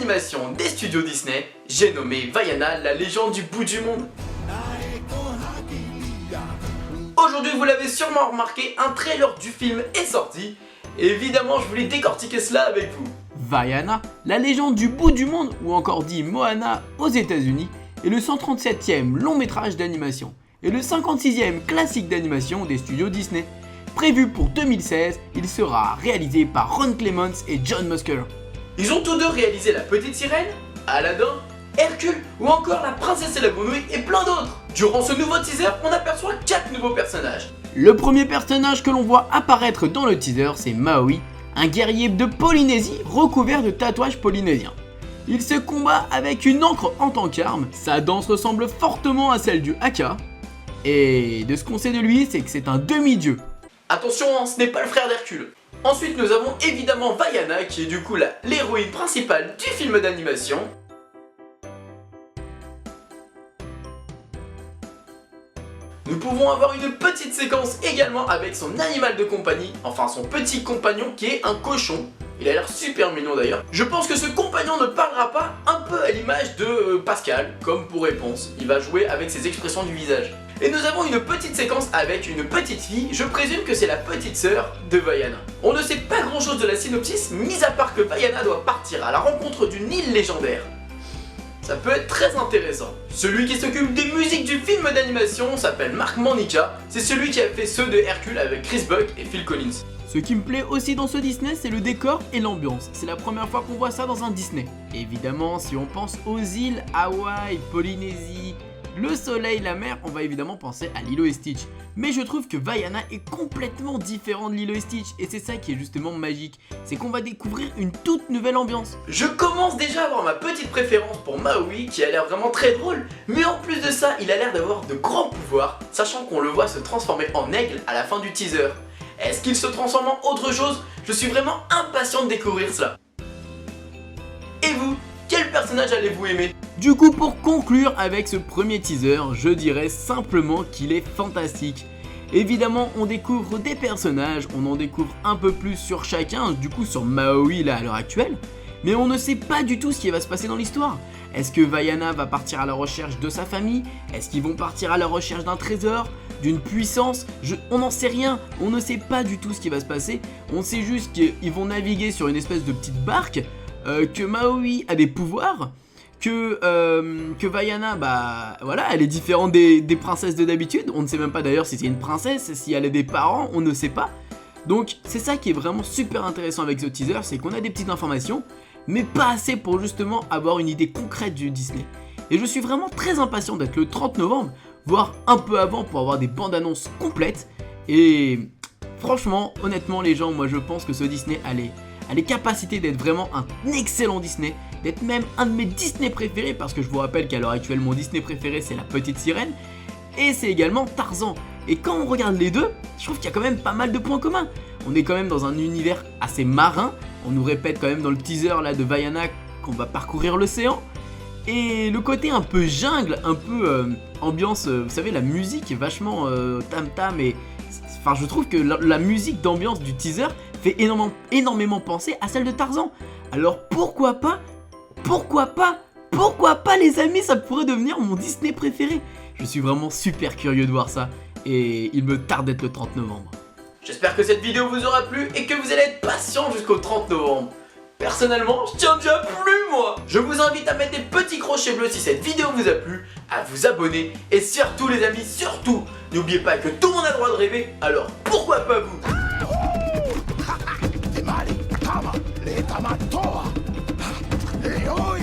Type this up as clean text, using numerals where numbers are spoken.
d'animation des studios Disney, j'ai nommé Vaiana, la légende du bout du monde. Aujourd'hui, vous l'avez sûrement remarqué, un trailer du film est sorti. Et évidemment, je voulais décortiquer cela avec vous. Vaiana, la légende du bout du monde, ou encore dit Moana aux États-Unis, est le 137e long métrage d'animation et le 56e classique d'animation des studios Disney. Prévu pour 2016, il sera réalisé par Ron Clements et John Musker. Ils ont tous deux réalisé La Petite Sirène, Aladdin, Hercule ou encore La Princesse et la Grenouille et plein d'autres. Durant ce nouveau teaser, on aperçoit 4 nouveaux personnages. Le premier personnage que l'on voit apparaître dans le teaser, c'est Maui, un guerrier de Polynésie recouvert de tatouages polynésiens. Il se combat avec une ancre en tant qu'arme, sa danse ressemble fortement à celle du haka, et de ce qu'on sait de lui, c'est que c'est un demi-dieu. Attention, ce n'est pas le frère d'Hercule. Ensuite, nous avons évidemment Vaiana, qui est du coup l'héroïne principale du film d'animation. Nous pouvons avoir une petite séquence également avec son animal de compagnie, enfin son petit compagnon qui est un cochon. Il a l'air super mignon d'ailleurs. Je pense que ce compagnon ne parlera pas, un peu à l'image de Pascal, comme pour réponse. Il va jouer avec ses expressions du visage. Et nous avons une petite séquence avec une petite fille, je présume que c'est la petite sœur de Vaiana. On ne sait pas grand chose de la synopsis, mis à part que Vaiana doit partir à la rencontre d'une île légendaire. Ça peut être très intéressant. Celui qui s'occupe des musiques du film d'animation s'appelle Mark Monica, c'est celui qui a fait ceux de Hercule avec Chris Buck et Phil Collins. Ce qui me plaît aussi dans ce Disney, c'est le décor et l'ambiance. C'est la première fois qu'on voit ça dans un Disney. Et évidemment, si on pense aux îles, Hawaï, Polynésie, le soleil, la mer, on va évidemment penser à Lilo et Stitch. Mais je trouve que Vaiana est complètement différent de Lilo et Stitch. Et c'est ça qui est justement magique. C'est qu'on va découvrir une toute nouvelle ambiance. Je commence déjà à avoir ma petite préférence pour Maui, qui a l'air vraiment très drôle. Mais en plus de ça, il a l'air d'avoir de grands pouvoirs, sachant qu'on le voit se transformer en aigle à la fin du teaser. Est-ce qu'il se transforme en autre chose? Je suis vraiment impatient de découvrir cela. Et vous, quel personnage allez-vous aimer? Du coup, pour conclure avec ce premier teaser, je dirais simplement qu'il est fantastique. Évidemment, on découvre des personnages, on en découvre un peu plus sur chacun, du coup sur Maui là à l'heure actuelle, mais on ne sait pas du tout ce qui va se passer dans l'histoire. Est-ce que Vaiana va partir à la recherche de sa famille? Est-ce qu'ils vont partir à la recherche d'un trésor? D'une puissance? On n'en sait rien, on ne sait pas du tout ce qui va se passer. On sait juste qu'ils vont naviguer sur une espèce de petite barque, que Maui a des pouvoirs, que Vaiana, bah voilà, elle est différente des princesses de d'habitude. On ne sait même pas d'ailleurs si c'est une princesse, si elle a des parents, on ne sait pas. Donc c'est ça qui est vraiment super intéressant avec ce teaser, c'est qu'on a des petites informations, mais pas assez pour justement avoir une idée concrète du Disney. Et je suis vraiment très impatient d'être le 30 novembre, voire un peu avant pour avoir des bandes annonces complètes. Et franchement, honnêtement les gens, moi je pense que ce Disney a les capacités d'être vraiment un excellent Disney, d'être même un de mes Disney préférés, parce que je vous rappelle qu'à l'heure actuelle mon Disney préféré c'est La Petite Sirène, et c'est également Tarzan. Et quand on regarde les deux, je trouve qu'il y a quand même pas mal de points communs. On est quand même dans un univers assez marin, on nous répète quand même dans le teaser là de Vaiana qu'on va parcourir l'océan, et le côté un peu jungle, un peu ambiance, vous savez la musique est vachement tam-tam, et enfin je trouve que la musique d'ambiance du teaser fait énormément penser à celle de Tarzan. Alors pourquoi pas les amis, ça pourrait devenir mon Disney préféré. Je suis vraiment super curieux de voir ça, et il me tarde d'être le 30 novembre. J'espère que cette vidéo vous aura plu et que vous allez être patient jusqu'au 30 novembre. Personnellement, je tiens déjà plus moi. Je vous invite à mettre des petits crochets bleus si cette vidéo vous a plu, à vous abonner, et surtout les amis, surtout, n'oubliez pas que tout le monde a le droit de rêver, alors pourquoi pas vous? Timari, Tama, les Tamatoa. Et oi!